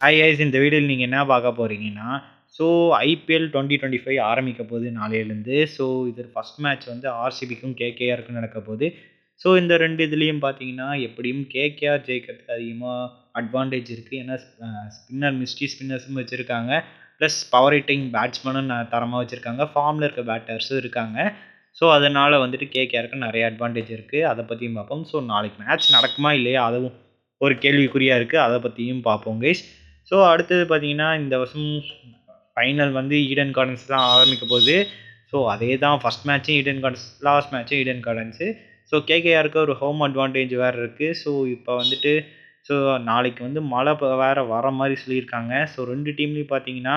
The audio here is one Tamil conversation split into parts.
ஹாய் கைஸ், இந்த வீடியோல நீங்க என்ன பார்க்க போறீங்கன்னா, ஸோ ஐபிஎல் 2025 ஆரம்பிக்க போகுது நாளையிலேருந்து. ஸோ இது ஃபர்ஸ்ட் மேட்ச் வந்து ஆர்சிபிக்கும் கேகேஆருக்கும் நடக்க போகுது. ஸோ இந்த 2 இதுலயும் பார்த்தீங்கன்னா, எப்படியும் கேகேஆர் ஜெயிக்கிறதுக்கு அதிகமா அட்வான்டேஜ் இருக்கு. ஏன்னா ஸ்பின்னர் மிஸ்ட்ரி ஸ்பின்னர்ஸும் வச்சிருக்காங்க. ப்ளஸ் பவர் ஹிட்டிங் பேட்ஸ்மேனும் தரமா வச்சிருக்காங்க. ஃபார்ம்ல இருக்க பேட்டர்ஸும் இருக்காங்க. ஸோ அதனால வந்துட்டு கேகேஆருக்கு நெறைய அட்வான்டேஜ் இருக்கு. அத பத்தியும் பார்ப்போம். ஸோ நாளைக்கு மேட்ச் நடக்குமா இல்லையா? அதுவும் ஒரு கேள்விக்குறியா இருக்கு. அத பத்தியும் பார்ப்போம் கைஸ். ஸோ அடுத்தது பார்த்தீங்கன்னா, இந்த வருஷம் ஃபைனல் வந்து ஈடன் கார்டன்ஸ் தான் ஆரம்பிக்க போகுது. ஸோ அதே தான் ஃபர்ஸ்ட் மேட்சும் ஈடன் கார்டன்ஸ், லாஸ்ட் மேட்சும் ஈடன் கார்டன்ஸு. ஸோ கேகேஆருக்கு ஒரு ஹோம் அட்வான்டேஜ் வேறு இருக்குது. ஸோ இப்போ வந்துட்டு ஸோ நாளைக்கு வந்து மழை வேறு வர மாதிரி சொல்லியிருக்காங்க. ஸோ 2 டீம்லேயும் பார்த்தீங்கன்னா,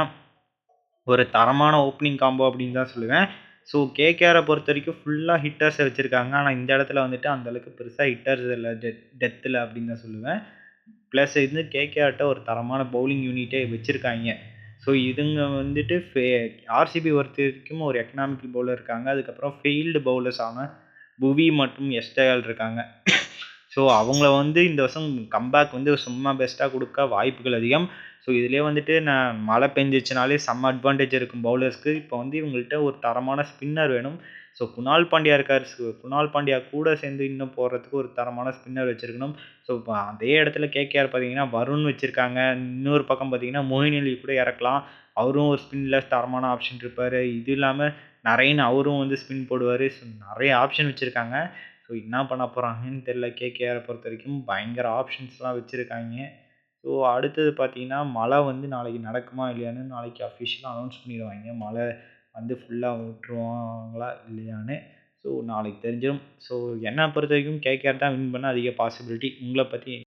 ஒரு தரமான ஓப்பனிங் காம்போ அப்படின்னு தான் சொல்லுவேன். ஸோ கேகேஆரை பொறுத்த வரைக்கும் ஃபுல்லாக ஹிட்டர்ஸை வச்சுருக்காங்க. ஆனால் இந்த இடத்துல வந்துட்டு அந்தளவுக்கு பெருசாக ஹிட்டர்ஸ் இல்லை, டெத்தில் அப்படின்னு தான் சொல்லுவேன். ப்ளஸ் இது கேகேஆர்ட்ட ஒரு தரமான பவுலிங் யூனிட்டே வச்சுருக்காங்க. ஸோ இதுங்க வந்துட்டு ஆர்சிபி பொறுத்த வரைக்கும் ஒரு எக்கனாமிக்கல் பவுலர் இருக்காங்க. அதுக்கப்புறம் ஃபீல்டு பவுலர்ஸான புவி மற்றும் எஸ்டேல் இருக்காங்க. ஸோ அவங்கள வந்து இந்த வருஷம் கம்பேக் வந்து சும்மா பெஸ்ட்டாக கொடுக்க வாய்ப்புகள் அதிகம். ஸோ இதிலே வந்துட்டு நான் மழை பெஞ்சிச்சுனாலே செம்ம அட்வான்டேஜ் இருக்கும் பவுலர்ஸ்க்கு. இப்போ வந்து இவங்கள்ட்ட ஒரு தரமான ஸ்பின்னர் வேணும். ஸோ குணால் பாண்டியா இருக்கார். குணால் பாண்டியா கூட சேர்ந்து இன்னும் போடுறதுக்கு ஒரு தரமான ஸ்பின்னர் வச்சிருக்கணும். ஸோ இப்போ அதே இடத்துல கேகேஆர் பார்த்தீங்கன்னா வருண் வச்சிருக்காங்க. இன்னொரு பக்கம் பார்த்தீங்கன்னா மொயின் அலி கூட இறக்கலாம். அவரும் ஒரு ஸ்பின்ல தரமான ஆப்ஷன் இருப்பார். இது இல்லாமல் நரேன் அவரும் வந்து ஸ்பின் போடுவார். ஸோ நிறைய ஆப்ஷன் வச்சுருக்காங்க. ஸோ என்ன பண்ண போகிறாங்கன்னு தெரில. கேகேஆரை பொறுத்த வரைக்கும் பயங்கர ஆப்ஷன்ஸ்லாம் வச்சுருக்காங்க. ஸோ அடுத்தது பார்த்தீங்கன்னா, மழை வந்து நாளைக்கு நடக்குமா இல்லையான்னு நாளைக்கு அஃபிஷியலாக அனௌன்ஸ் பண்ணிடுவாங்க. மழை வந்து ஃபுல்லாக விட்டுருவாங்களா இல்லையான்னு. ஸோ நாளைக்கு தெரிஞ்சிடும். ஸோ என்னை பொறுத்த வரைக்கும் கேகேஆர் தான் வின் பண்ண அதிக பாசிபிலிட்டி. உங்களை பற்றி